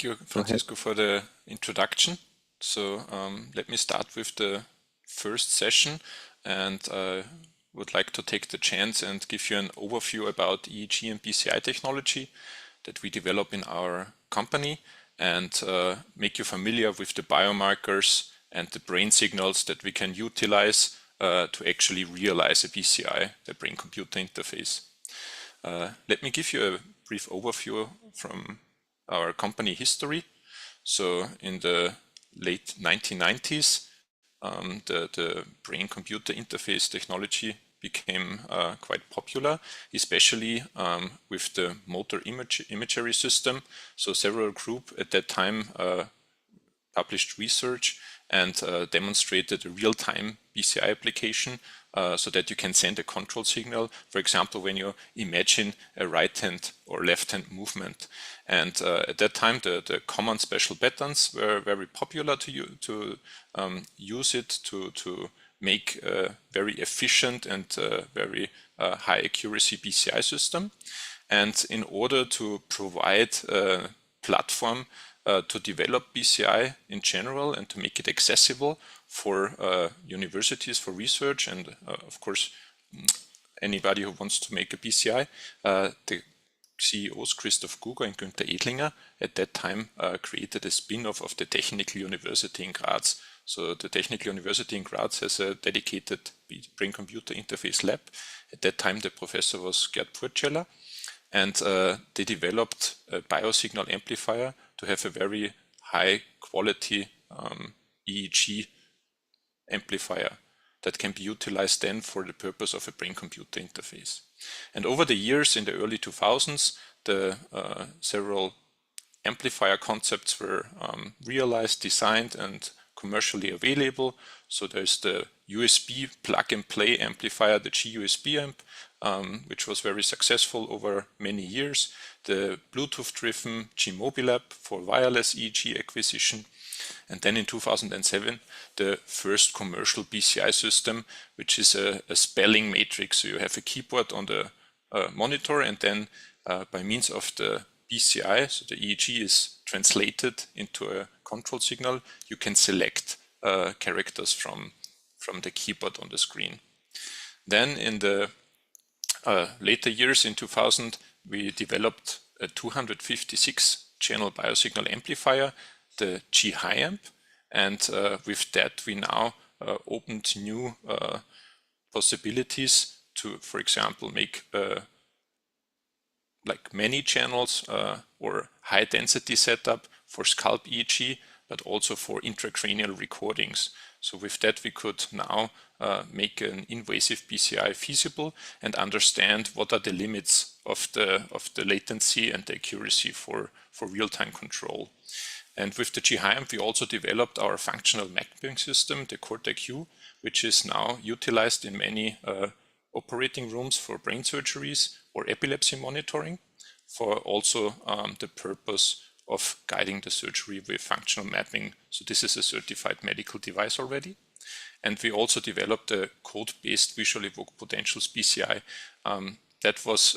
you, Francisco, for the introduction. So let me start with the first session, and I would like to take the chance and give you an overview about EEG and BCI technology that we develop in our company, and make you familiar with the biomarkers and the brain signals that we can utilize to actually realize a BCI, the brain-computer interface. Let me give you a brief overview from our company history. So in the late 1990s, the brain-computer interface technology became quite popular, especially with the motor imagery system. So several groups at that time published research and demonstrated a real-time BCI application so that you can send a control signal, for example, when you imagine a right-hand or left-hand movement. And at that time, the common special patterns were very popular to use it to make a very efficient and very high accuracy BCI system. And in order to provide a platform to develop BCI in general and to make it accessible for universities, for research, and of course, anybody who wants to make a BCI, the CEOs Christoph Guger and Günther Edlinger at that time created a spin-off of the Technical University in Graz. So the Technical University in Graz has a dedicated brain-computer interface lab. At that time, the professor was Gerd Purceller, and they developed a biosignal amplifier to have a very high quality EEG amplifier that can be utilized then for the purpose of a brain-computer interface. And over the years, in the early 2000s, the several amplifier concepts were realized, designed, and commercially available. So there's the USB plug-and-play amplifier, the GUSB amp, which was very successful over many years. The Bluetooth-driven G-Mobile app for wireless EEG acquisition. And then in 2007, the first commercial BCI system, which is a spelling matrix. So you have a keyboard on the monitor, and then by means of the BCI, so the EEG is translated into a control signal, you can select characters from the keyboard on the screen. Then in the later years, in 2000, we developed a 256 channel biosignal amplifier, the G-High amp, and with that we now opened new possibilities to, for example, make like many channels or high density setup for scalp EEG, but also for intracranial recordings. So with that we could now make an invasive BCI feasible and understand what are the limits of the latency and the accuracy for real-time control. And with the G-High amp, we also developed our functional mapping system, the Cortex-Q, which is now utilized in many operating rooms for brain surgeries or epilepsy monitoring, for also the purpose of guiding the surgery with functional mapping. So this is a certified medical device already. And we also developed a code-based visual evoked potentials BCI. That was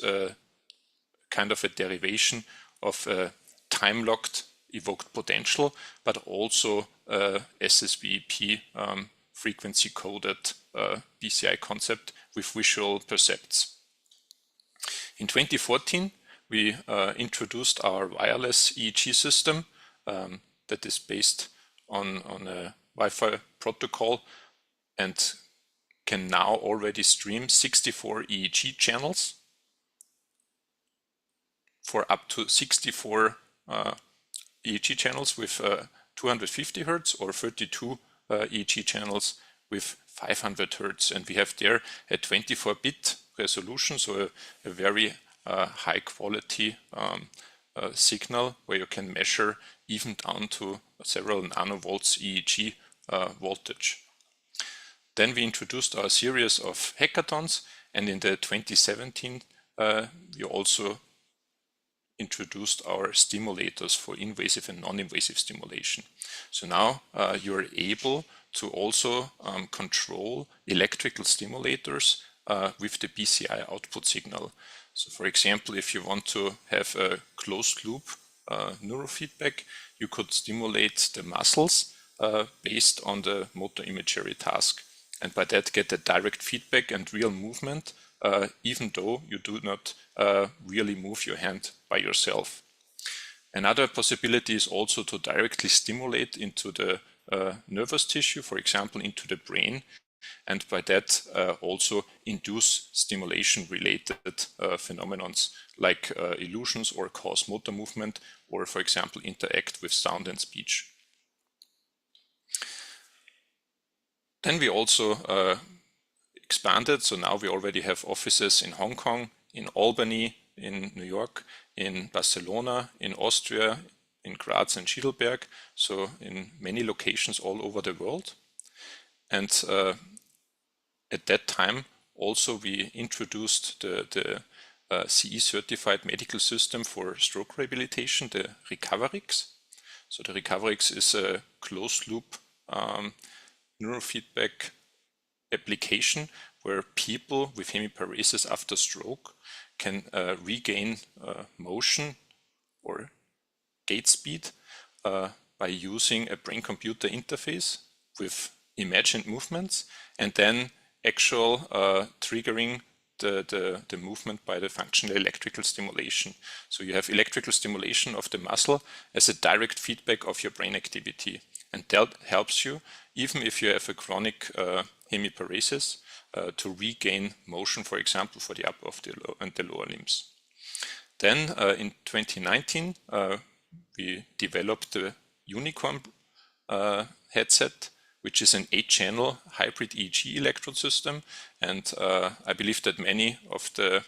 kind of a derivation of a time-locked evoked potential, but also SSVEP frequency coded BCI concept with visual percepts. In 2014, we introduced our wireless EEG system that is based on a Wi-Fi protocol and can now already stream 64 EEG channels for up to 64 EEG channels with 250 Hertz or 32 EEG channels with 500 Hertz. And we have there a 24-bit resolution, so a very high quality signal where you can measure even down to several nanovolts EEG voltage. Then we introduced our series of hackathons, and in the 2017 we also introduced our stimulators for invasive and non-invasive stimulation. So now you're able to also control electrical stimulators with the BCI output signal. So for example, if you want to have a closed loop neurofeedback, you could stimulate the muscles based on the motor imagery task, and by that get a direct feedback and real movement, even though you do not really move your hand by yourself. Another possibility is also to directly stimulate into the nervous tissue, for example, into the brain, and by that also induce stimulation-related phenomena like illusions or cause motor movement, or for example interact with sound and speech. Then we also expanded, so now we already have offices in Hong Kong, in Albany, in New York, in Barcelona, in Austria, in Graz and Heidelberg, so in many locations all over the world. And at that time also we introduced the CE certified medical system for stroke rehabilitation, the Recoverix. So the Recoverix is a closed loop neurofeedback application where people with hemiparesis after stroke can regain motion or gait speed by using a brain-computer interface with imagined movements and then actual triggering the movement by the functional electrical stimulation. So you have electrical stimulation of the muscle as a direct feedback of your brain activity, and that helps you, even if you have a chronic hemiparesis, to regain motion, for example, for the upper and the lower limbs. Then in 2019, we developed the Unicorn headset, which is an 8-channel hybrid EEG electrode system. And I believe that many of the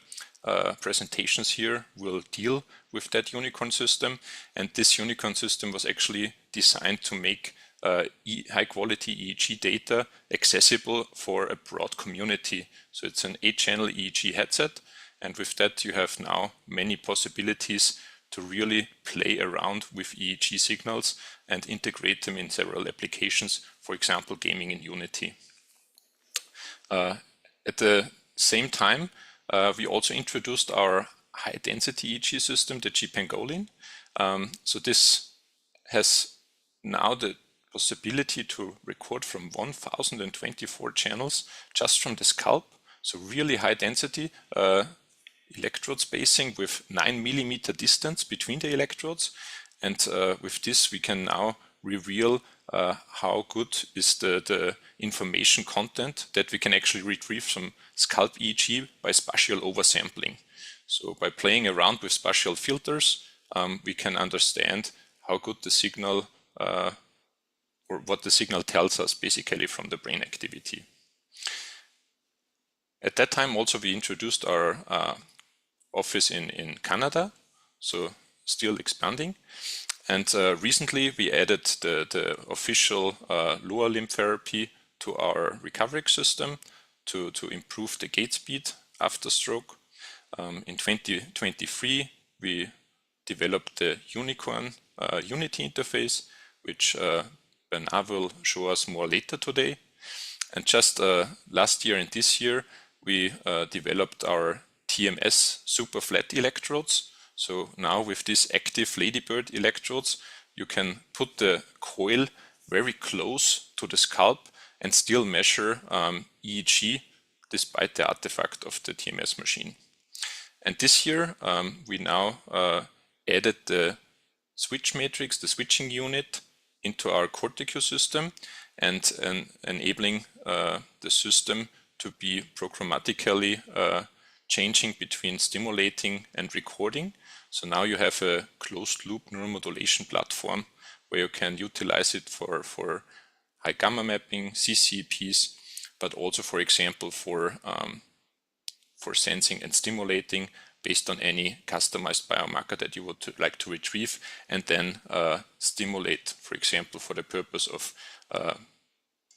presentations here will deal with that Unicorn system. And this Unicorn system was actually designed to make high quality EEG data accessible for a broad community. So it's an 8-channel EEG headset. And with that, you have now many possibilities to really play around with EEG signals and integrate them in several applications, for example, gaming in Unity. At the same time, we also introduced our high-density EEG system, the G-Pangolin. So this has now the possibility to record from 1024 channels just from the scalp. So really high density, electrode spacing with 9 millimeter distance between the electrodes. And with this, we can now reveal how good is the information content that we can actually retrieve from scalp EEG by spatial oversampling. So by playing around with spatial filters, we can understand how good the signal or what the signal tells us basically from the brain activity. At that time also we introduced our office in Canada, so still expanding. And recently we added the official lower limb therapy to our Recoverix system to improve the gait speed after stroke. In 2023 we developed the Unicorn Unity interface, which Bernard will show us more later today. And just last year and this year we developed our TMS super flat electrodes. So now with these active ladybird electrodes, you can put the coil very close to the scalp and still measure EEG despite the artifact of the TMS machine. And this year we now added the switch matrix, the switching unit, into our Cortico system and enabling the system to be programmatically changing between stimulating and recording. So now you have a closed loop neuromodulation platform where you can utilize it for high gamma mapping, CCEPs, but also, for example, for sensing and stimulating based on any customized biomarker that you would like to retrieve, and then stimulate, for example, for the purpose of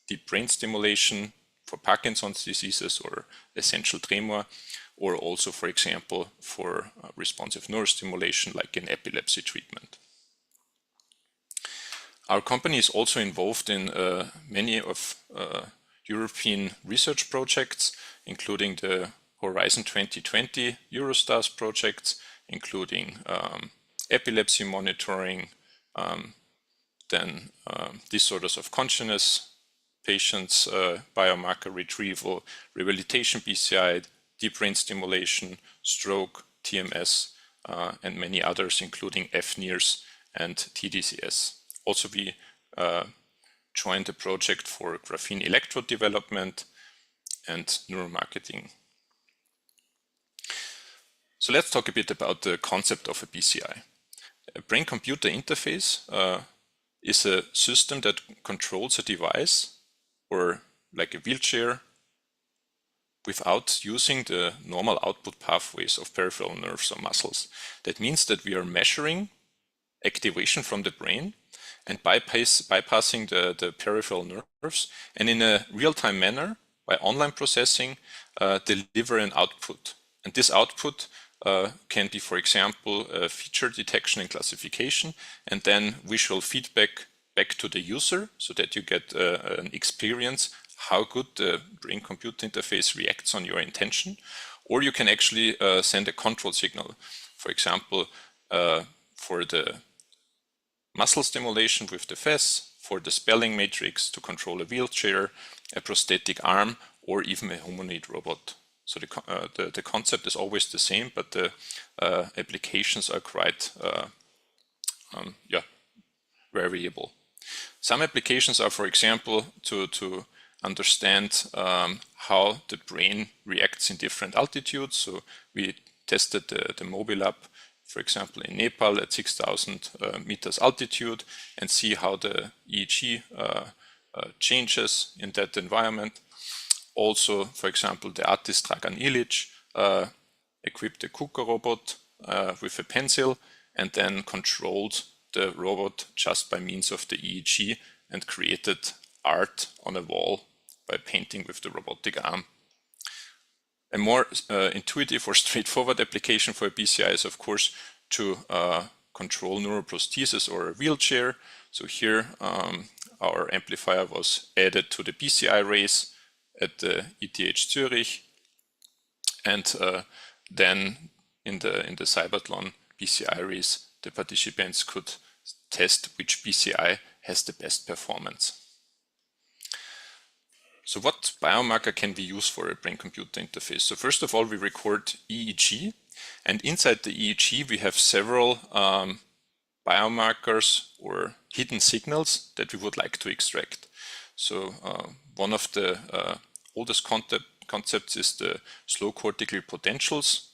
deep brain stimulation for Parkinson's diseases or essential tremor, or also, for example, for responsive neurostimulation like in epilepsy treatment. Our company is also involved in many of European research projects, including the Horizon 2020 Eurostars projects, including epilepsy monitoring, then disorders of consciousness, patients, biomarker retrieval, rehabilitation BCI, deep brain stimulation, stroke, TMS, and many others, including FNIRS and TDCS. Also, we joined a project for graphene electrode development and neuromarketing. So let's talk a bit about the concept of a BCI. A brain-computer interface is a system that controls a device, or like a wheelchair, without using the normal output pathways of peripheral nerves or muscles. That means that we are measuring activation from the brain and bypassing the peripheral nerves, and in a real-time manner, by online processing, deliver an output. And this output can be, for example, feature detection and classification, and then visual feedback back to the user, so that you get an experience how good the brain-computer interface reacts on your intention. Or you can actually send a control signal, for example, for the muscle stimulation with the FES, for the spelling matrix to control a wheelchair, a prosthetic arm, or even a humanoid robot. So the concept is always the same, but the applications are quite variable. Some applications are, for example, to understand how the brain reacts in different altitudes. So we tested the mobile app, for example, in Nepal at 6,000 meters altitude, and see how the EEG changes in that environment. Also, for example, the artist Dragan Ilic equipped a KUKA robot with a pencil and then controlled the robot just by means of the EEG and created art on a wall by painting with the robotic arm. A more intuitive or straightforward application for a BCI is, of course, to control neuroprosthesis or a wheelchair. So here our amplifier was added to the BCI race at the ETH Zurich, and then in the Cybertron BCI race, the participants could test which BCI has the best performance. So what biomarker can we use for a brain-computer interface? So first of all, we record EEG, and inside the EEG we have several biomarkers or hidden signals that we would like to extract. So one of the oldest concepts is the slow cortical potentials,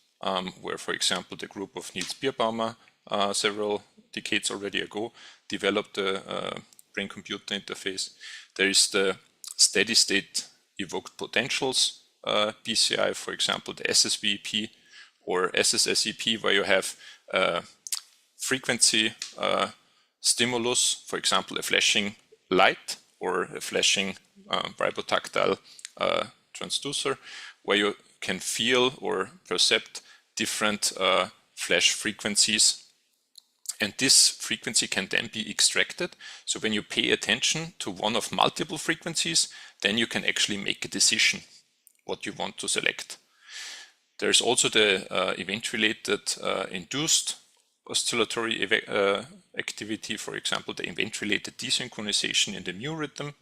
where, for example, the group of Niels Bierbaumer several decades already ago developed a brain-computer interface. There is the steady state evoked potentials BCI, for example, the SSVEP or SSSEP, where you have frequency stimulus, for example, a flashing light or a flashing vibrotactile transducer, where you can feel or perceive different flash frequencies. And this frequency can then be extracted. So when you pay attention to one of multiple frequencies, then you can actually make a decision what you want to select. There's also the event-related induced oscillatory activity, for example, the event-related desynchronization in the mu rhythm,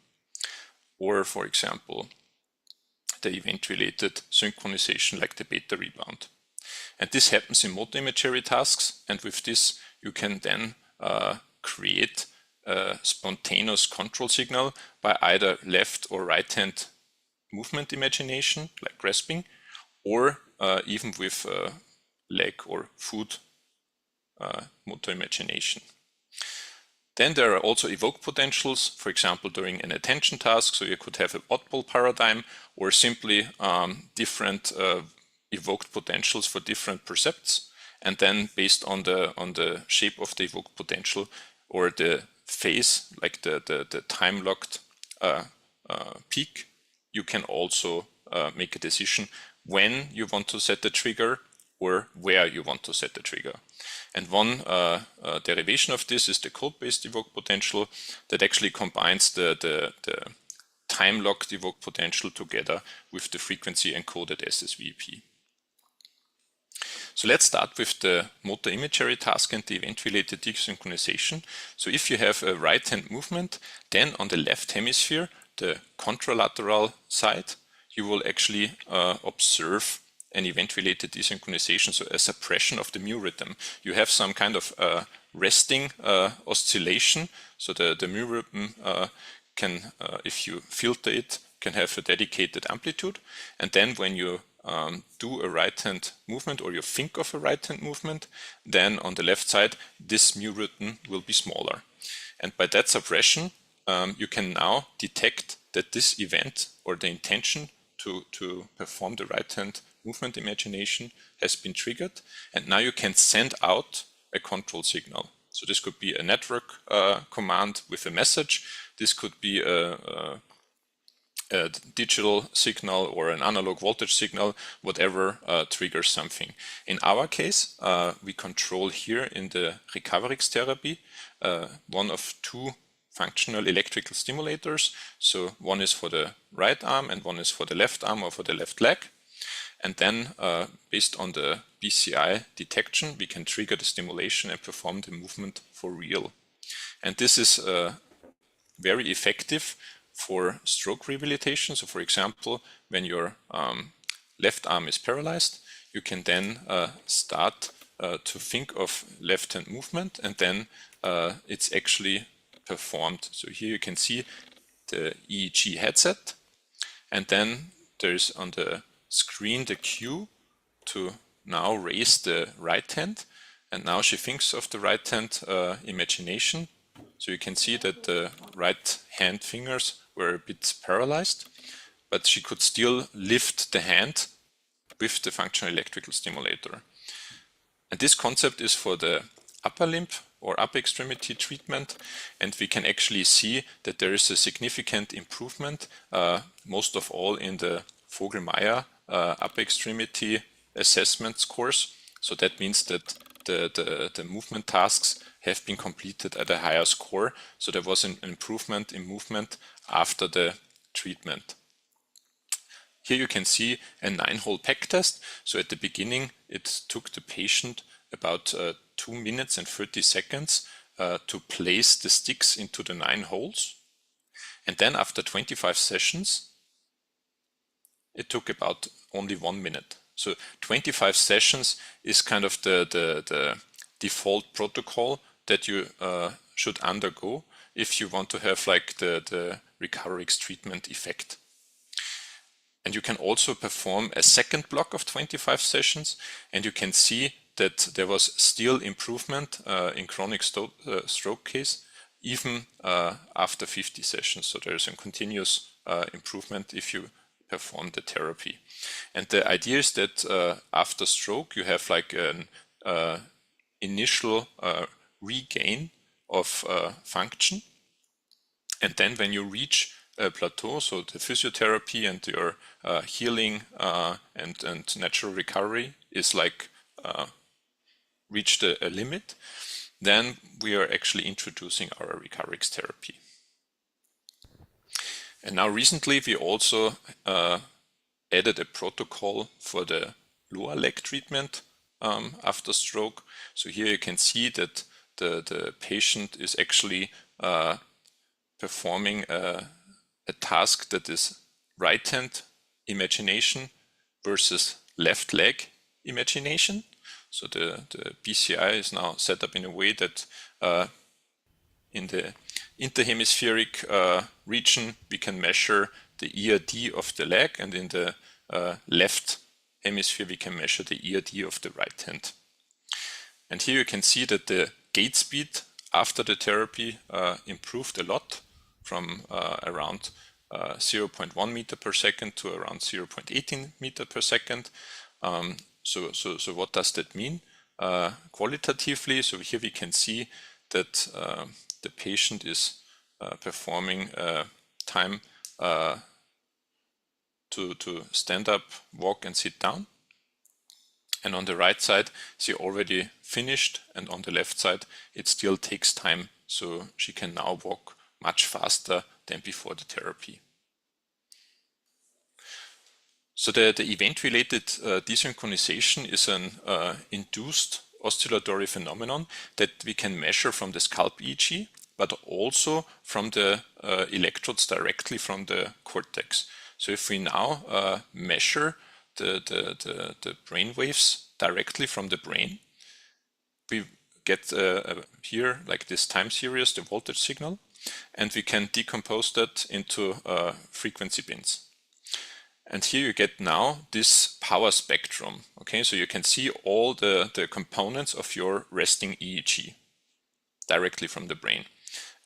or, for example, the event-related synchronization like the beta rebound. And this happens in motor imagery tasks, and with this you can then create a spontaneous control signal by either left or right hand movement imagination, like grasping, or even with leg or foot motor imagination. Then there are also evoked potentials, for example, during an attention task. So you could have a oddball paradigm, or simply different evoked potentials for different percepts. And then based on the shape of the evoked potential or the phase, like the time-locked peak, you can also make a decision when you want to set the trigger or where you want to set the trigger. And one derivation of this is the code-based evoked potential that actually combines the time-locked evoked potential together with the frequency encoded SSVEP. So let's start with the motor imagery task and the event-related desynchronization. So if you have a right-hand movement, then on the left hemisphere, the contralateral side, you will actually observe an event-related desynchronization, so a suppression of the mu rhythm. You have some kind of resting oscillation, so the mu rhythm can, if you filter it, can have a dedicated amplitude. And then when you do a right-hand movement, or you think of a right-hand movement, then on the left side, this mu rhythm will be smaller. And by that suppression, you can now detect that this event, or the intention to perform the right-hand movement imagination, has been triggered. And now you can send out a control signal. So this could be a network command with a message. This could be a digital signal or an analog voltage signal, whatever triggers something. In our case, we control here in the Eegbci therapy one of two functional electrical stimulators. So one is for the right arm and one is for the left arm or for the left leg. And then based on the BCI detection, we can trigger the stimulation and perform the movement for real. And this is very effective for stroke rehabilitation. So for example, when your left arm is paralyzed, you can then start to think of left-hand movement, and then it's actually performed. So here you can see the EEG headset, and then there's on the screen the cue to now raise the right hand, and now she thinks of the right hand imagination. So you can see that the right hand fingers were a bit paralyzed, but she could still lift the hand with the functional electrical stimulator. And this concept is for the upper limb or upper extremity treatment, and we can actually see that there is a significant improvement, most of all in the Vogel-Meyer upper extremity assessment scores. So that means that the movement tasks have been completed at a higher score. So there was an improvement in movement after the treatment. Here you can see a 9-hole peg test. So at the beginning, it took the patient about 2 minutes and 30 seconds to place the sticks into the 9 holes. And then after 25 sessions, it took about only 1 minute. So 25 sessions is kind of the default protocol that you should undergo if you want to have like the Eegbci treatment effect. And you can also perform a second block of 25 sessions, and you can see that there was still improvement in chronic stroke case, even after 50 sessions. So there is a continuous improvement if you perform the therapy. And the idea is that after stroke, you have like an initial regain of function. And then when you reach a plateau, so the physiotherapy and your healing and natural recovery is like reached a limit, then we are actually introducing our Eegbci therapy. And now recently we also added a protocol for the lower leg treatment after stroke. So here you can see that the patient is actually performing a task that is right hand imagination versus left leg imagination. So the BCI is now set up in a way that in the interhemispheric region we can measure the ERD of the leg, and in the left hemisphere we can measure the ERD of the right hand. And here you can see that the gait speed after the therapy improved a lot from around 0.1 meter per second to around 0.18 meter per second. So what does that mean qualitatively? So here we can see that the patient is performing time to stand up, walk and sit down. And on the right side, she already finished, and on the left side, it still takes time. So she can now walk much faster than before the therapy. So the event-related desynchronization is an induced oscillatory phenomenon that we can measure from the scalp EEG, but also from the electrodes directly from the cortex. So if we now measure the brain waves directly from the brain, we get here like this time series, the voltage signal, and we can decompose that into frequency bins. And here you get now this power spectrum. Okay, so you can see all the components of your resting EEG directly from the brain.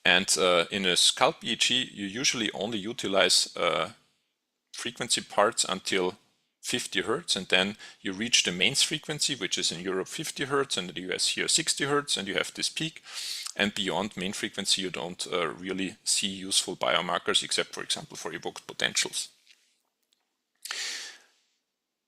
And in a scalp EEG, you usually only utilize frequency parts until 50 Hertz, and then you reach the mains frequency, which is in Europe 50 Hertz, and in the US here 60 Hertz, and you have this peak. And beyond main frequency, you don't really see useful biomarkers, except, for example, for evoked potentials.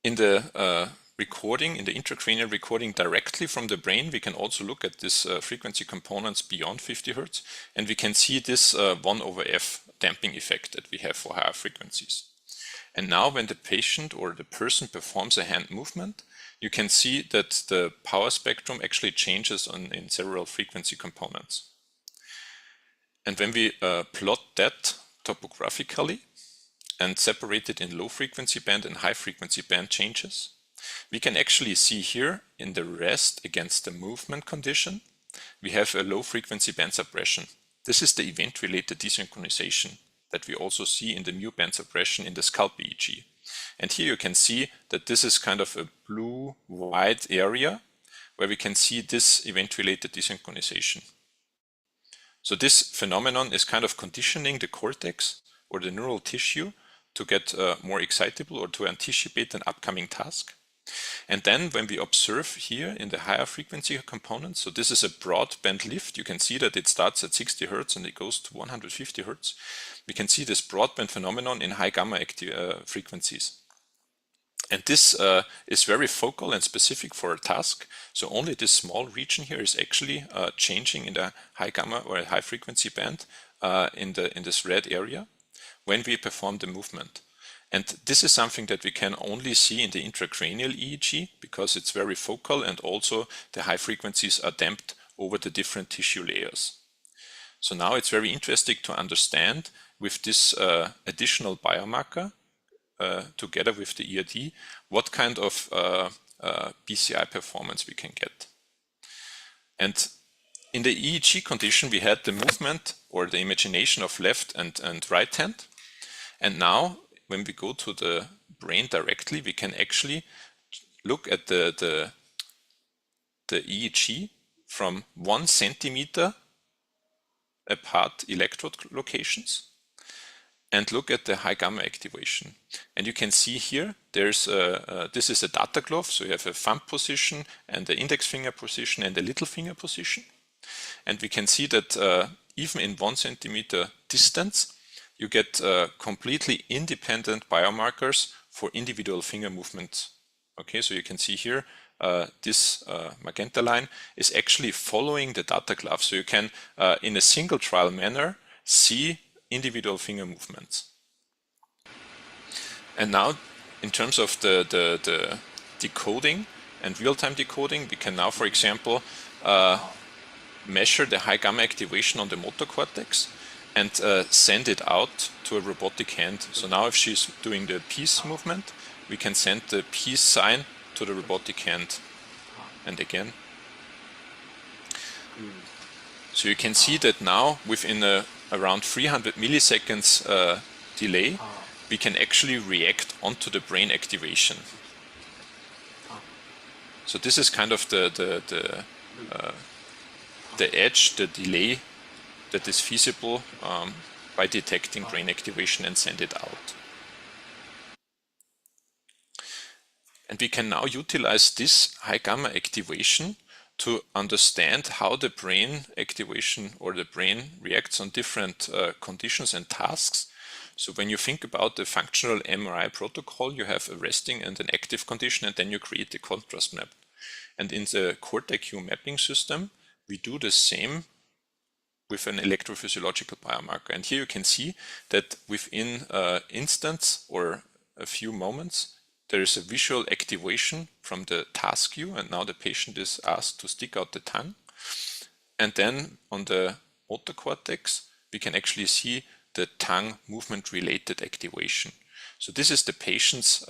In the recording, in the intracranial recording directly from the brain, we can also look at this frequency components beyond 50 Hertz, and we can see this 1/f damping effect that we have for higher frequencies. And now when the patient or the person performs a hand movement, you can see that the power spectrum actually changes in several frequency components. And when we plot that topographically, and separate it in low frequency band and high frequency band changes, we can actually see here in the rest against the movement condition, we have a low frequency band suppression. This is the event-related desynchronization that we also see in the mu band suppression in the scalp EEG. And here you can see that this is kind of a blue-white area where we can see this event-related desynchronization. So this phenomenon is kind of conditioning the cortex or the neural tissue to get more excitable or to anticipate an upcoming task. And then when we observe here in the higher frequency components, so this is a broadband lift, you can see that it starts at 60 Hertz and it goes to 150 Hertz. We can see this broadband phenomenon in high gamma frequencies. And this is very focal and specific for a task. So only this small region here is actually changing in the high gamma or high frequency band in this red area when we perform the movement. And this is something that we can only see in the intracranial EEG because it's very focal and also the high frequencies are damped over the different tissue layers. So now it's very interesting to understand with this additional biomarker together with the ERD, what kind of BCI performance we can get. And in the EEG condition, we had the movement or the imagination of left and right hand. And now, when we go to the brain directly, we can actually look at the EEG from 1 centimeter apart electrode locations and look at the high gamma activation. And you can see here, there's this is a data glove, so you have a thumb position and the index finger position and the little finger position. And we can see that even in 1 centimeter distance, you get completely independent biomarkers for individual finger movements. Okay, so you can see here, this magenta line is actually following the data glove. So you can, in a single trial manner, see individual finger movements. And now, in terms of the decoding and real-time decoding, we can now, for example, measure the high gamma activation on the motor cortex and send it out to a robotic hand. So now if she's doing the peace movement, we can send the peace sign to the robotic hand. And again. So you can see that now within around 300 milliseconds delay, we can actually react onto the brain activation. So this is kind of the edge, the delay that is feasible by detecting brain activation and send it out. And we can now utilize this high gamma activation to understand how the brain activation or the brain reacts on different conditions and tasks. So when you think about the functional MRI protocol, you have a resting and an active condition, and then you create the contrast map. And in the Cortec-Q mapping system, we do the same with an electrophysiological biomarker. And here you can see that within instants or a few moments, there is a visual activation from the task view, and now the patient is asked to stick out the tongue. And then on the motor cortex, we can actually see the tongue movement related activation. So this is the patient's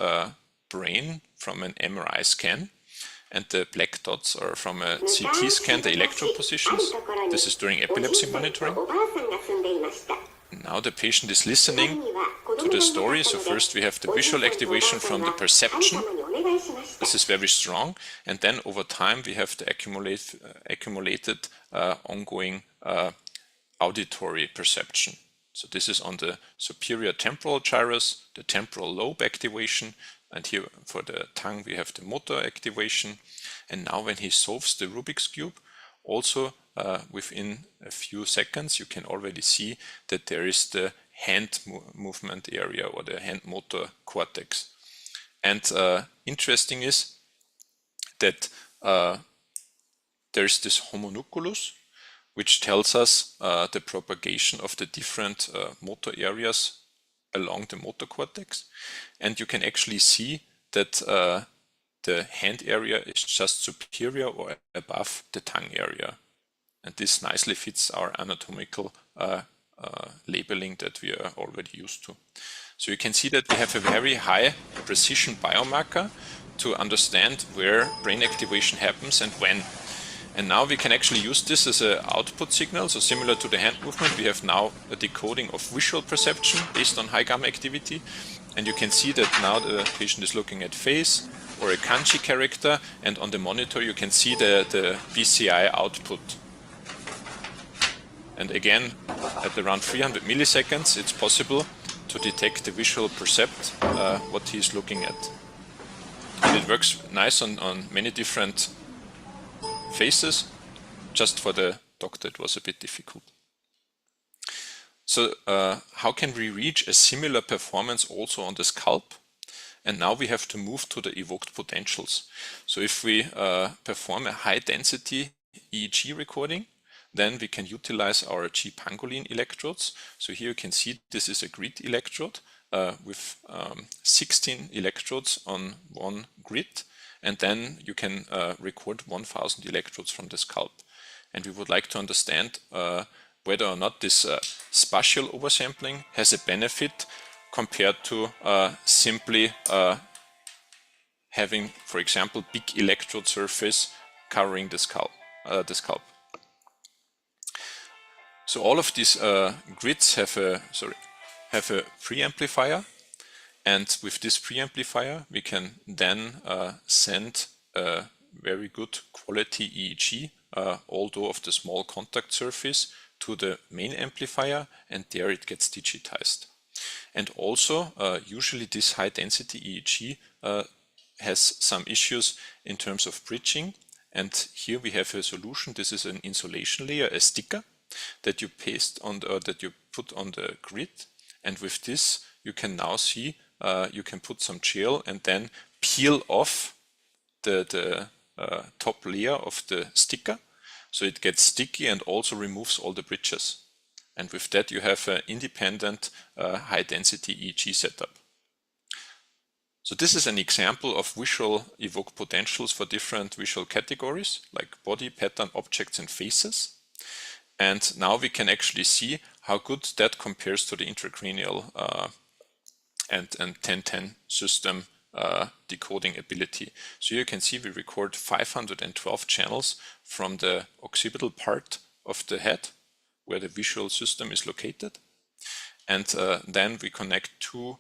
brain from an MRI scan, and the black dots are from a CT scan, the electrode positions. This is during epilepsy monitoring. Now the patient is listening to the story. So first we have the visual activation from the perception. This is very strong. And then over time we have the accumulated ongoing auditory perception. So this is on the superior temporal gyrus, the temporal lobe activation, and here for the tongue we have the motor activation. And now when he solves the Rubik's Cube, also within a few seconds you can already see that there is the hand movement area or the hand motor cortex. And interesting is that there's this homunculus, which tells us the propagation of the different motor areas along the motor cortex. And you can actually see that the hand area is just superior or above the tongue area. And this nicely fits our anatomical labeling that we are already used to. So you can see that we have a very high precision biomarker to understand where brain activation happens and when. And now we can actually use this as an output signal. So similar to the hand movement, we have now a decoding of visual perception based on high gamma activity. And you can see that now the patient is looking at face or a kanji character, and on the monitor you can see the BCI output. And again, at around 300 milliseconds, it's possible to detect the visual percept what he is looking at. And it works nice on many different faces. Just for the doctor it was a bit difficult. So how can we reach a similar performance also on the scalp? And now we have to move to the evoked potentials. So if we perform a high density EEG recording, then we can utilize our G-pangolin electrodes. So here you can see this is a grid electrode with 16 electrodes on one grid. And then you can record 1000 electrodes from the scalp. And we would like to understand whether or not this spatial oversampling has a benefit compared to simply having, for example, big electrode surface covering the scalp. So all of these grids have a preamplifier, and with this preamplifier we can then send a very good quality EEG, although of the small contact surface, to the main amplifier, and there it gets digitized. And also usually this high density EEG has some issues in terms of bridging, and here we have a solution. This is an insulation layer, a sticker that you paste on that you put on the grid, and with this you can now see you can put some gel and then peel off the top layer of the sticker, so it gets sticky and also removes all the bridges. And with that you have an independent high density EEG setup. So this is an example of visual evoked potentials for different visual categories like body, pattern, objects and faces. And now we can actually see how good that compares to the intracranial and 1010 system decoding ability. So you can see we record 512 channels from the occipital part of the head where the visual system is located. And then we connect two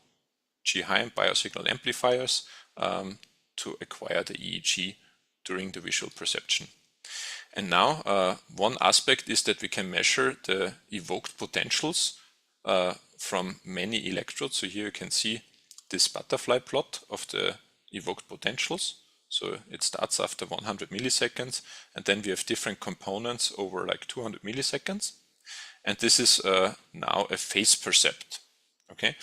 G-high biosignal amplifiers to acquire the EEG during the visual perception. And now one aspect is that we can measure the evoked potentials from many electrodes. So here you can see this butterfly plot of the evoked potentials. So it starts after 100 milliseconds, and then we have different components over like 200 milliseconds. And this is now a phase percept. Okay,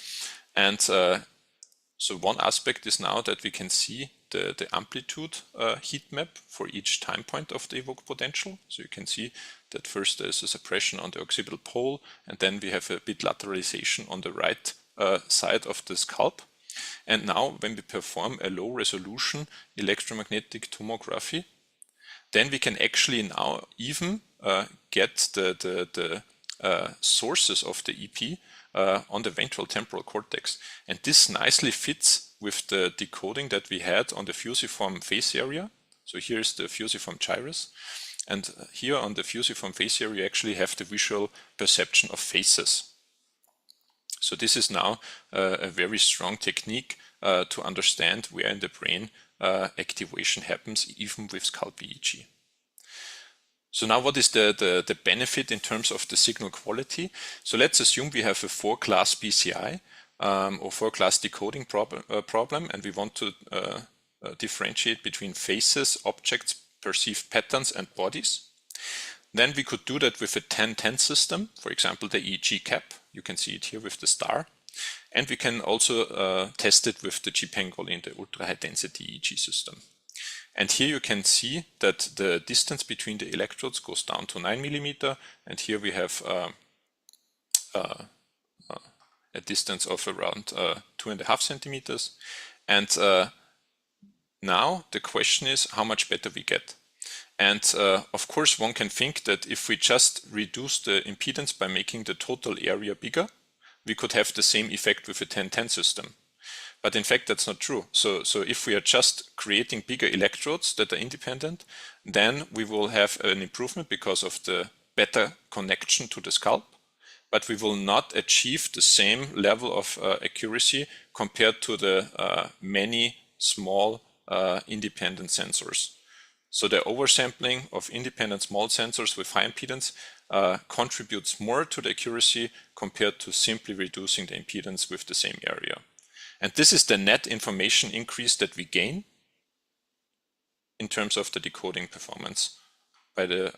and so one aspect is now that we can see the amplitude heat map for each time point of the evoked potential. So you can see that first there's a suppression on the occipital pole, and then we have a bit lateralization on the right side of the scalp. And now when we perform a low resolution electromagnetic tomography, then we can actually now even get the sources of the EP on the ventral temporal cortex. And this nicely fits with the decoding that we had on the fusiform face area. So here's the fusiform gyrus. And here on the fusiform face area, you actually have the visual perception of faces. So this is now a very strong technique to understand where in the brain activation happens, even with scalp EEG. So now what is the benefit in terms of the signal quality? So let's assume we have a 4-class BCI or 4-class decoding problem, and we want to differentiate between faces, objects, perceived patterns, and bodies. Then we could do that with a 10-10 system, for example, the EEG cap. You can see it here with the star. And we can also test it with the G-Pangolin, the ultra-high density EEG system. And here you can see that the distance between the electrodes goes down to 9 millimeter. And here we have a distance of around 2.5 centimeters. And now the question is how much better we get. And of course, one can think that if we just reduce the impedance by making the total area bigger, we could have the same effect with a 10-10 system. But in fact, that's not true. So if we are just creating bigger electrodes that are independent, then we will have an improvement because of the better connection to the scalp, but we will not achieve the same level of accuracy compared to the many small independent sensors. So the oversampling of independent small sensors with high impedance contributes more to the accuracy compared to simply reducing the impedance with the same area. And this is the net information increase that we gain in terms of the decoding performance by the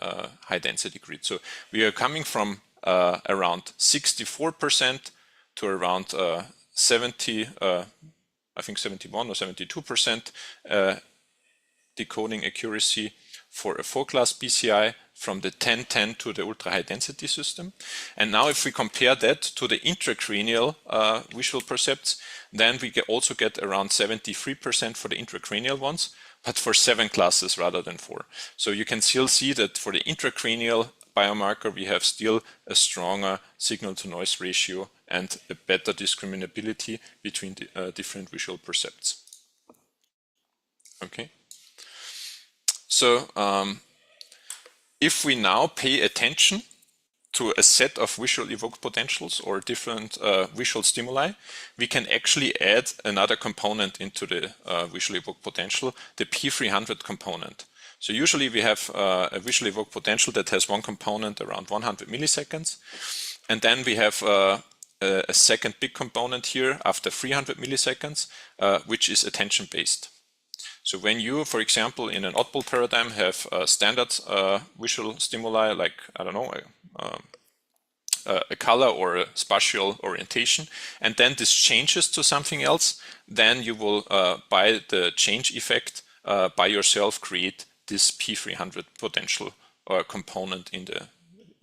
high density grid. So we are coming from around 64% to around 70, I think 71 or 72% decoding accuracy for a 4-class BCI from the 10-10 to the ultra high density system. And now if we compare that to the intracranial visual percepts, then we also get around 73% for the intracranial ones, but for 7 classes rather than 4. So you can still see that for the intracranial biomarker, we have still a stronger signal to noise ratio and a better discriminability between the different visual percepts. Okay. So if we now pay attention to a set of visual evoked potentials or different visual stimuli, we can actually add another component into the visual evoked potential, the P300 component. So usually we have a visual evoked potential that has one component around 100 milliseconds. And then we have a second big component here after 300 milliseconds, which is attention based. So when you, for example, in an oddball paradigm have standard visual stimuli like, I don't know, a color or a spatial orientation, and then this changes to something else, then you will, by the change effect, by yourself create this P300 potential or component in the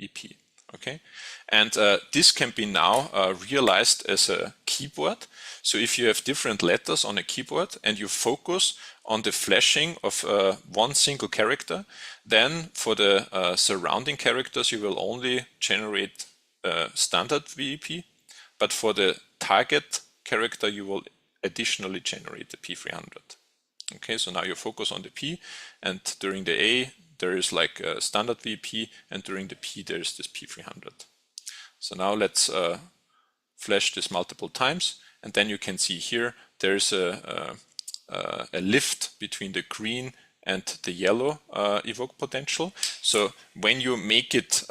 EP. Okay, and this can be now realized as a keyboard. So if you have different letters on a keyboard and you focus on the flashing of one single character, then for the surrounding characters you will only generate standard VEP, but for the target character you will additionally generate the P300. Okay, so now you focus on the P, and during the A there is like a standard VP, and during the P there is this P300. So now let's flash this multiple times, and then you can see here there's a lift between the green and the yellow evoked potential. So when you make it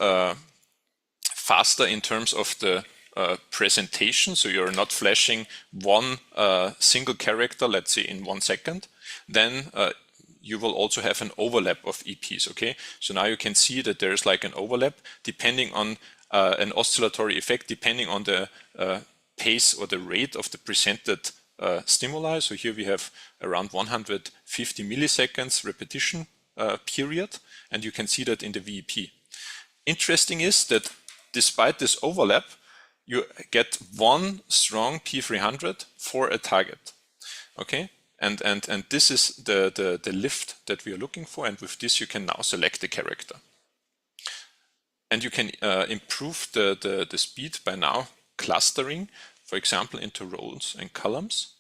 faster in terms of the presentation, so you're not flashing one single character, let's say in 1 second, then you will also have an overlap of EPs. Okay, so now you can see that there's like an overlap depending on an oscillatory effect, depending on the pace or the rate of the presented stimuli. So here we have around 150 milliseconds repetition period, and you can see that in the VEP. Interesting is that despite this overlap, you get one strong P300 for a target. Okay, and this is the lift that we are looking for, and with this you can now select the character. And you can improve the speed by now clustering, for example, into rows and columns.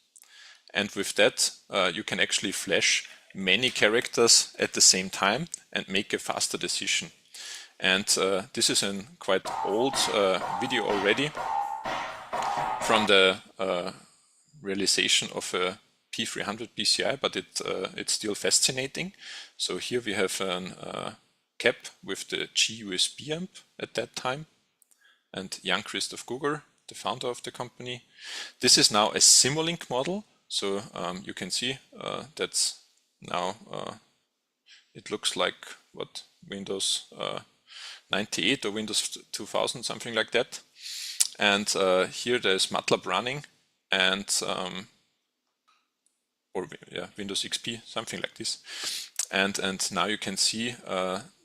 And with that, you can actually flash many characters at the same time and make a faster decision. And this is a quite old video already from the realization of a P300 BCI, but it's still fascinating. So here we have a cap with the G-USB amp at that time, and Jan Christoph Guger, the founder of the company. This is now a Simulink model, so you can see that's now it looks like what Windows 98 or Windows 2000, something like that. And here there's MATLAB running, and or yeah, Windows XP, something like this. And now you can see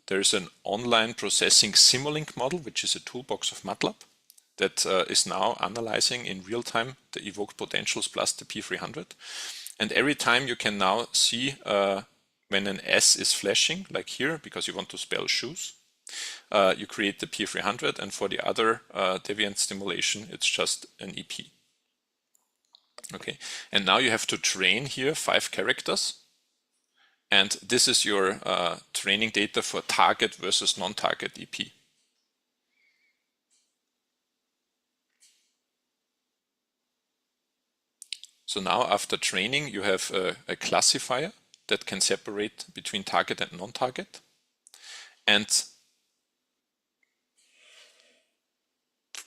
there's an online processing Simulink model, which is a toolbox of MATLAB that is now analyzing in real time the evoked potentials plus the P300. And every time you can now see when an S is flashing, like here, because you want to spell shoes, you create the P300, and for the other deviant stimulation, it's just an EP. Okay, and now you have to train here 5 characters. And this is your training data for target versus non-target EP. So now after training, you have a classifier that can separate between target and non-target. And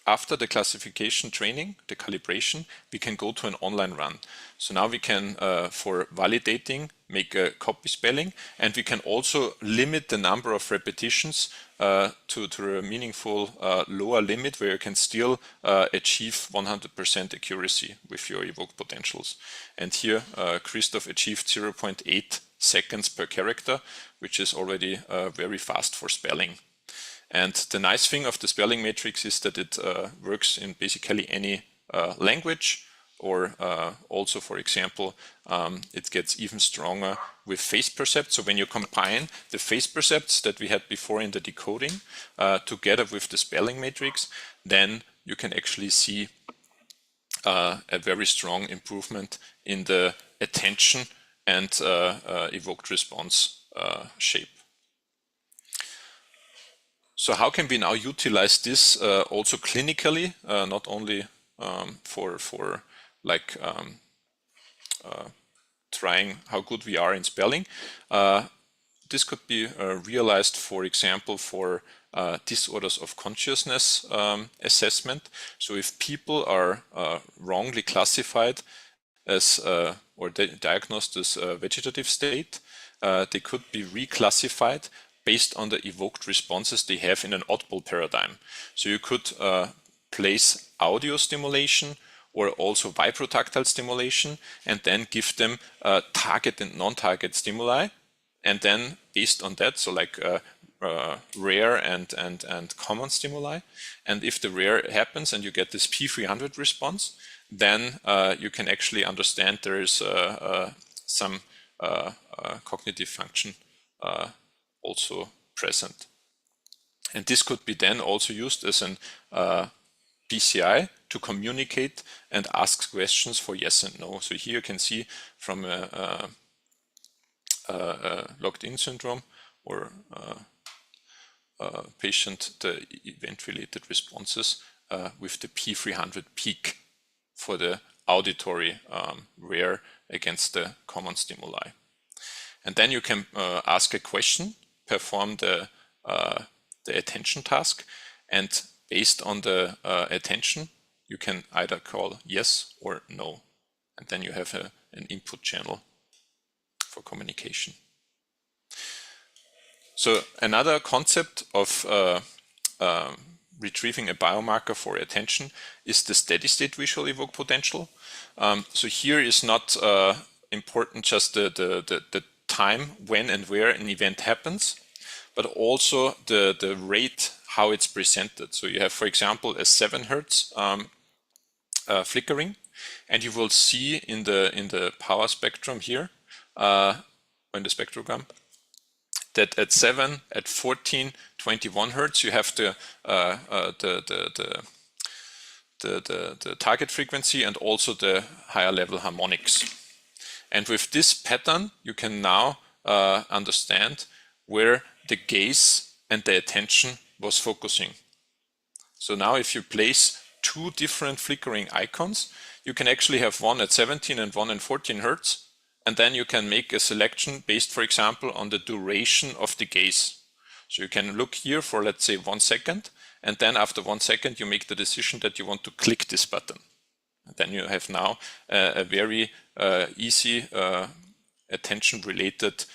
after the classification training, the calibration, we can go to an online run. So now we can, for validating, make a copy spelling, and we can also limit the number of repetitions to a meaningful lower limit where you can still achieve 100% accuracy with your evoked potentials. And here Christoph achieved 0.8 seconds per character, which is already very fast for spelling. And the nice thing of the spelling matrix is that it works in basically any language, or also, for example, it gets even stronger with phase percepts. So when you combine the phase percepts that we had before in the decoding together with the spelling matrix, then you can actually see a very strong improvement in the attention and evoked response shape. So how can we now utilize this also clinically, not only for like trying how good we are in spelling? This could be realized, for example, for disorders of consciousness assessment. So if people are wrongly classified as or diagnosed as a vegetative state, they could be reclassified based on the evoked responses they have in an oddball paradigm. So you could place audio stimulation or also vibrotactile stimulation, and then give them target and non-target stimuli, and then based on that, so like rare and common stimuli, and if the rare happens and you get this P300 response, then you can actually understand there is some cognitive function also present. And this could be then also used as an PCI to communicate and ask questions for yes and no. So here you can see from a locked-in syndrome or patient the event-related responses with the P300 peak for the auditory rare against the common stimuli. And then you can ask a question, perform the attention task, and based on the attention, you can either call yes or no. And then you have an input channel for communication. So another concept of retrieving a biomarker for attention is the steady state visual evoked potential. So here is not important just the time when and where an event happens, but also the rate how it's presented. So you have, for example, a 7 Hertz flickering, and you will see in the power spectrum here, in the spectrogram, that at 7, at 14, 21 Hertz, you have the target frequency and also the higher level harmonics. And with this pattern, you can now understand where the gaze and the attention was focusing. So now if you place two different flickering icons, you can actually have one at 17 and one at 14 Hertz, and then you can make a selection based, for example, on the duration of the gaze. So you can look here for, let's say, 1 second, and then after 1 second, you make the decision that you want to click this button. And then you have now a very easy attention-related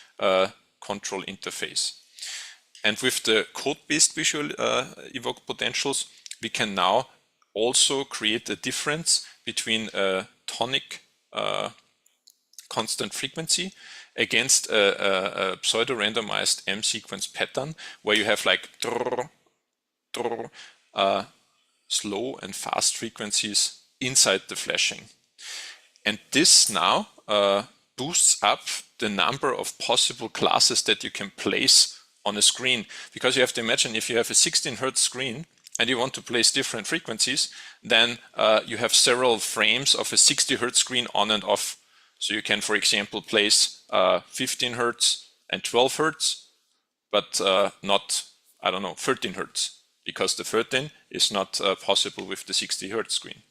control interface. And with the code-based visual evoked potentials, we can now also create a difference between a tonic constant frequency against a pseudo-randomized M sequence pattern where you have like slow and fast frequencies inside the flashing. And this now boosts up the number of possible classes that you can place on a screen, because you have to imagine if you have a 16 Hertz screen and you want to place different frequencies, then you have several frames of a 60 Hertz screen on and off. So you can, for example, place 15 Hertz and 12 Hertz, but not, I don't know, 13 Hertz, because the 13 is not possible with the 60 Hertz screen.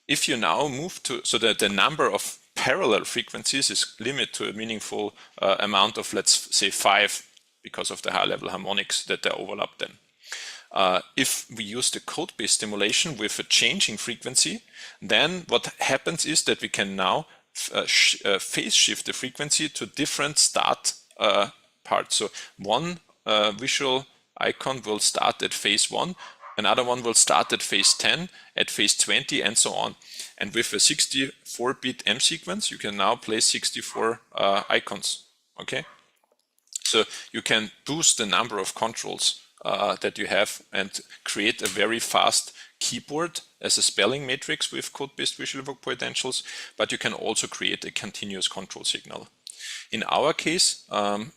If you now move to, so that the number of parallel frequencies is limited to a meaningful amount of, let's say, 5, because of the high level harmonics that they overlap then. If we use the code-based stimulation with a changing frequency, then what happens is that we can now phase shift the frequency to different start parts. So one visual icon will start at phase 1, another one will start at phase 10, at phase 20, and so on. And with a 64-bit M sequence, you can now place 64 icons. Okay, so you can boost the number of controls that you have and create a very fast keyboard as a spelling matrix with code-based visual evoked potentials, but you can also create a continuous control signal. In our case,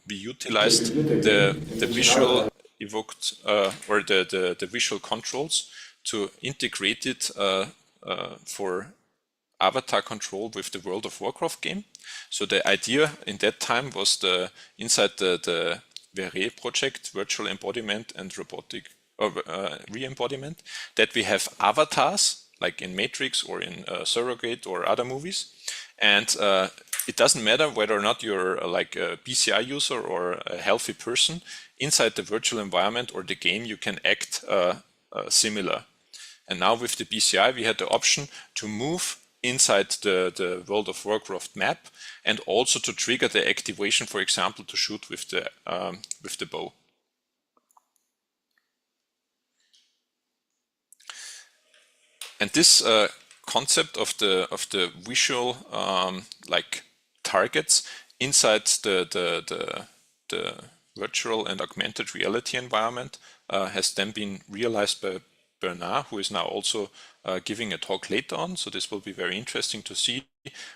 we utilized the visual evoked or the visual controls to integrate it for avatar control with the World of Warcraft game. So the idea in that time was inside the VERE project, virtual embodiment and robotic re-embodiment, that we have avatars like in Matrix or in Surrogate or other movies, and it doesn't matter whether or not you're like a BCI user or a healthy person. Inside the virtual environment or the game, you can act similar. And now with the BCI, we had the option to move inside the World of Warcraft map, and also to trigger the activation, for example, to shoot with the bow. And this concept of the visual like targets inside the virtual and augmented reality environment has then been realized by Bernard, who is now also giving a talk later on. So this will be very interesting to see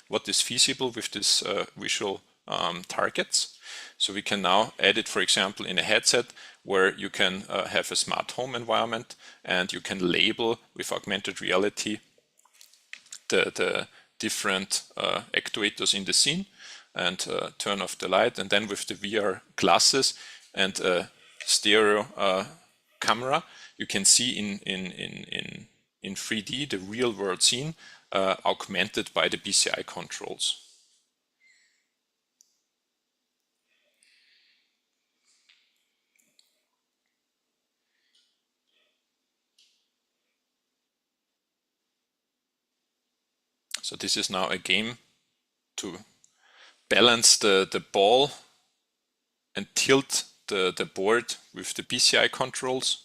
what is feasible with this visual targets. So we can now add it, for example, in a headset where you can have a smart home environment, and you can label with augmented reality the different actuators in the scene, and turn off the light. And then with the VR glasses and stereo camera, you can see in 3D the real world scene augmented by the BCI controls. So this is now a game to balance the ball and tilt the board with the BCI controls.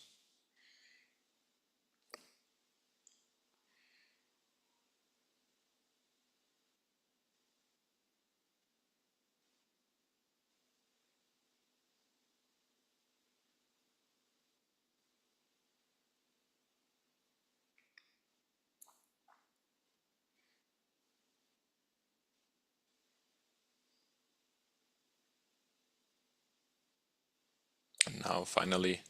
now finally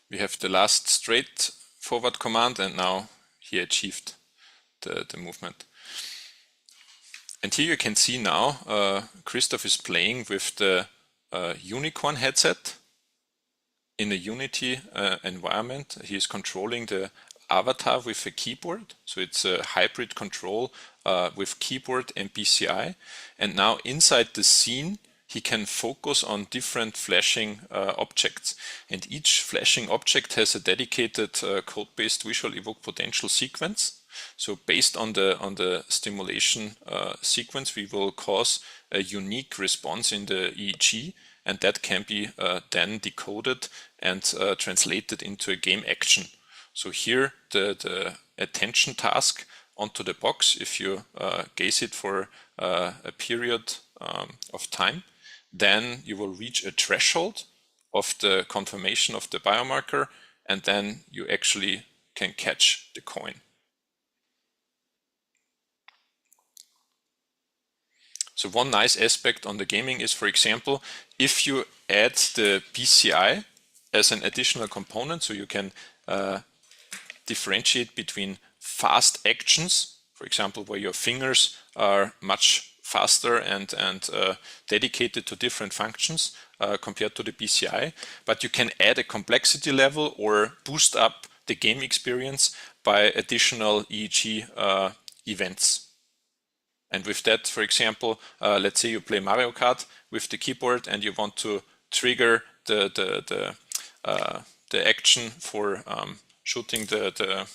we have the last straightforward command, and now he achieved the movement. And here you can see now Christoph is playing with the Unicorn headset in a Unity environment. He is controlling the avatar with a keyboard, so it's a hybrid control with keyboard and BCI. And now inside the scene he can focus on different flashing objects, and each flashing object has a dedicated code-based visual evoke potential sequence. So based on the stimulation sequence, we will cause a unique response in the EEG, and that can be then decoded and translated into a game action. So here the attention task onto the box, if you gaze it for a period of time, then you will reach a threshold of the confirmation of the biomarker, and then you actually can catch the coin. So one nice aspect on the gaming is, for example, if you add the BCI as an additional component, so you can differentiate between fast actions, for example, where your fingers are much faster and dedicated to different functions compared to the BCI, but you can add a complexity level or boost up the game experience by additional EEG events. And with that, for example, let's say you play Mario Kart with the keyboard and you want to trigger the action for shooting the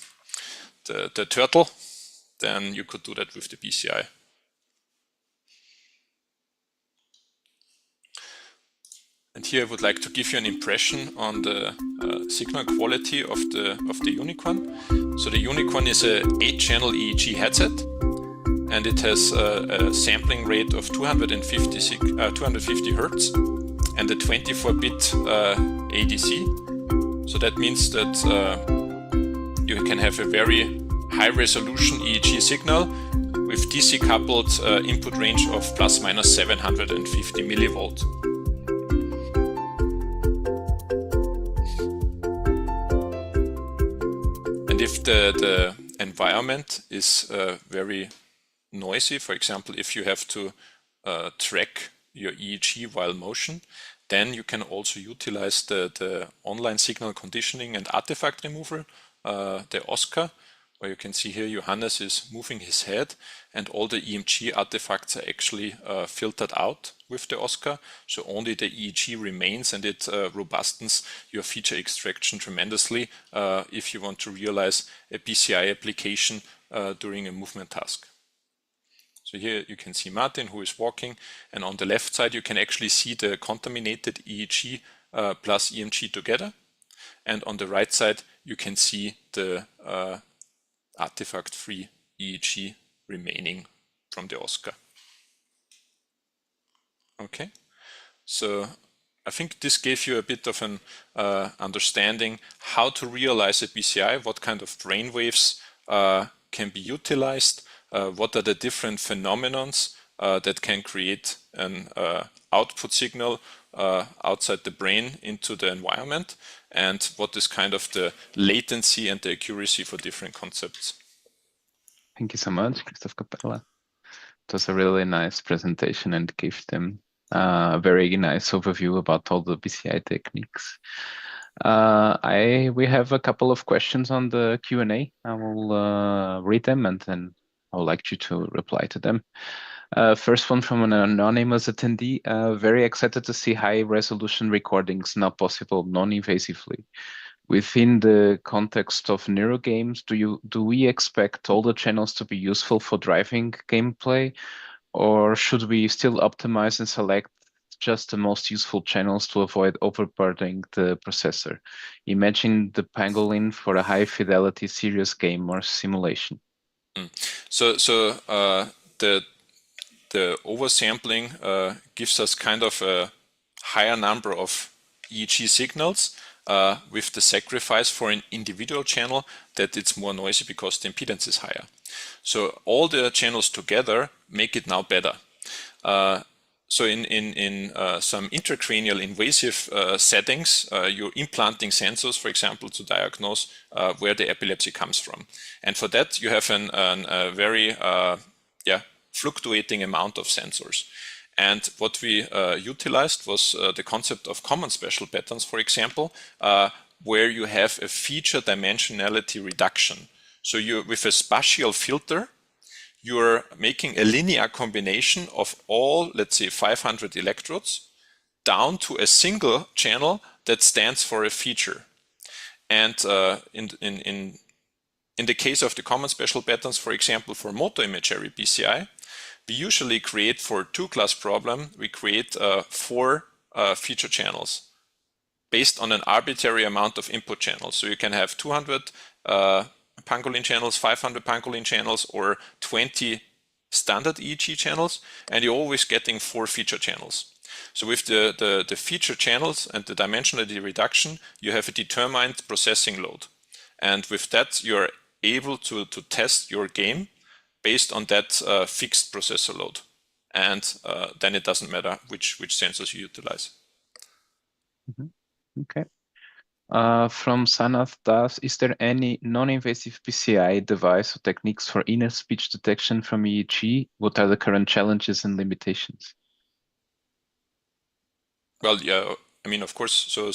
turtle, then you could do that with the BCI. And here I would like to give you an impression on the signal quality of the Unicorn. So the Unicorn is a 8-channel EEG headset, and it has a sampling rate of 250 Hertz and a 24-bit ADC. So that means that you can have a very high-resolution EEG signal with DC-coupled input range of plus minus 750 millivolt. And if the environment is very noisy, for example, if you have to track your EEG while motion, then you can also utilize the online signal conditioning and artifact removal, the OSCA, where you can see here Johannes is moving his head, and all the EMG artifacts are actually filtered out with the OSCA, so only the EEG remains, and it robustens your feature extraction tremendously if you want to realize a BCI application during a movement task. So here you can see Martin, who is walking, and on the left side you can actually see the contaminated EEG plus EMG together, and on the right side you can see the artifact-free EEG remaining from the OSCA. Okay, so I think this gave you a bit of an understanding how to realize a BCI, what kind of brain waves can be utilized, what are the different phenomenons that can create an output signal outside the brain into the environment, and what is kind of the latency and the accuracy for different concepts. Thank you so much, Christoph Capella. It was a really nice presentation and gave them a very nice overview about all the BCI techniques. We have a couple of questions on the Q&A. I will read them and then I would like you to reply to them. First one from an anonymous attendee. Very excited to see high resolution recordings now possible non-invasively. Within the context of neurogames, do we expect all the channels to be useful for driving gameplay, or should we still optimize and select just the most useful channels to avoid overburdening the processor? Imagine the pangolin for a high fidelity serious game or simulation. So the oversampling gives us kind of a higher number of EEG signals with the sacrifice for an individual channel that it's more noisy because the impedance is higher. So all the channels together make it now better. So in some intracranial invasive settings, you're implanting sensors, for example, to diagnose where the epilepsy comes from. And for that, you have a very fluctuating amount of sensors. And what we utilized was the concept of common special patterns, for example, where you have a feature dimensionality reduction. So you, with a spatial filter, you're making a linear combination of all, let's say, 500 electrodes down to a single channel that stands for a feature. And in the case of the common special patterns, for example, for motor imagery BCI, we usually create for two-class problem, we create 4 feature channels based on an arbitrary amount of input channels. So you can have 200 pangolin channels, 500 pangolin channels, or 20 standard EEG channels, and you're always getting 4 feature channels. So with the feature channels and the dimensionality reduction, you have a determined processing load. And with that, you're able to test your game based on that fixed processor load. And then it doesn't matter which sensors you utilize. Okay. From Sanath Das, is there any non-invasive PCI device or techniques for inner speech detection from EEG? What are the current challenges and limitations? Well, yeah, I mean, of course. So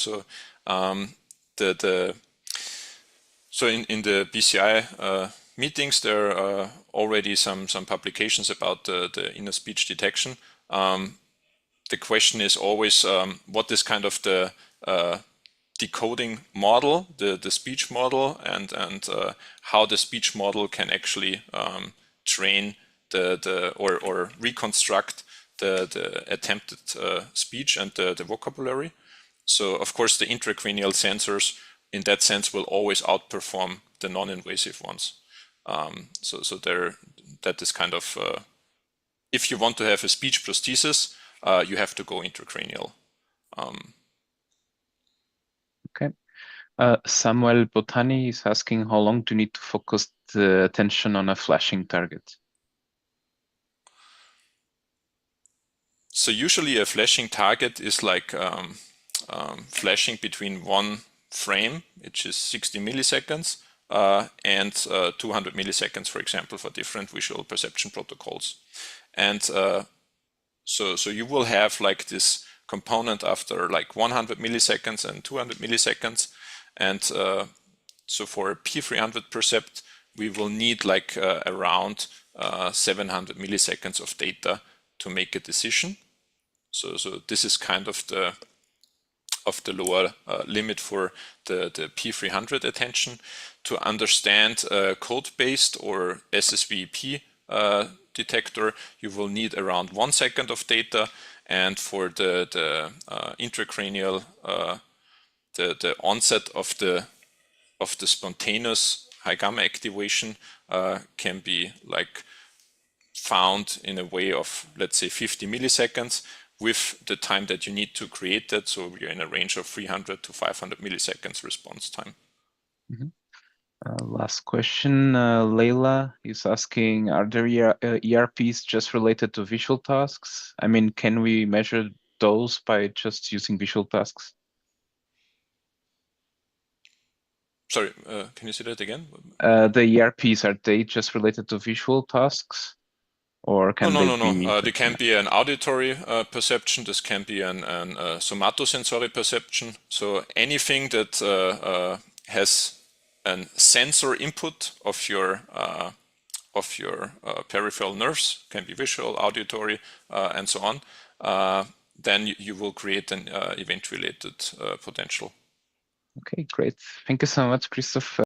in the BCI meetings, there are already some publications about the inner speech detection. The question is always what is kind of the decoding model, the speech model, and how the speech model can actually train or reconstruct the attempted speech and the vocabulary. So of course the intracranial sensors in that sense will always outperform the non-invasive ones. So that is kind of if you want to have a speech prosthesis, you have to go intracranial. Okay. Samuel Botani is asking how long do you need to focus the attention on a flashing target? So usually a flashing target is like flashing between one frame, which is 60 milliseconds, and 200 milliseconds, for example, for different visual perception protocols. And so you will have like this component after like 100 milliseconds and 200 milliseconds. And so for a P300 percept, we will need like around 700 milliseconds of data to make a decision. So this is kind of the lower limit for the P300 attention. To understand code-based or SSVP detector, you will need around 1 second of data, and for the intracranial, the onset of the spontaneous high gamma activation can be like found in a way of, let's say, 50 milliseconds with the time that you need to create that. So we're in a range of 300 to 500 milliseconds response time. Last question, Leila is asking, are there ERPs just related to visual tasks? I mean, can we measure those by just using visual tasks? Sorry, can you say that again? The ERPs, are they just related to visual tasks? Or can No. be... There can be an auditory perception. This can be an somatosensory perception. So anything that has a sensor input of your peripheral nerves, can be visual, auditory, and so on, then you will create an event-related potential. Okay, great. Thank you so much, Christoph.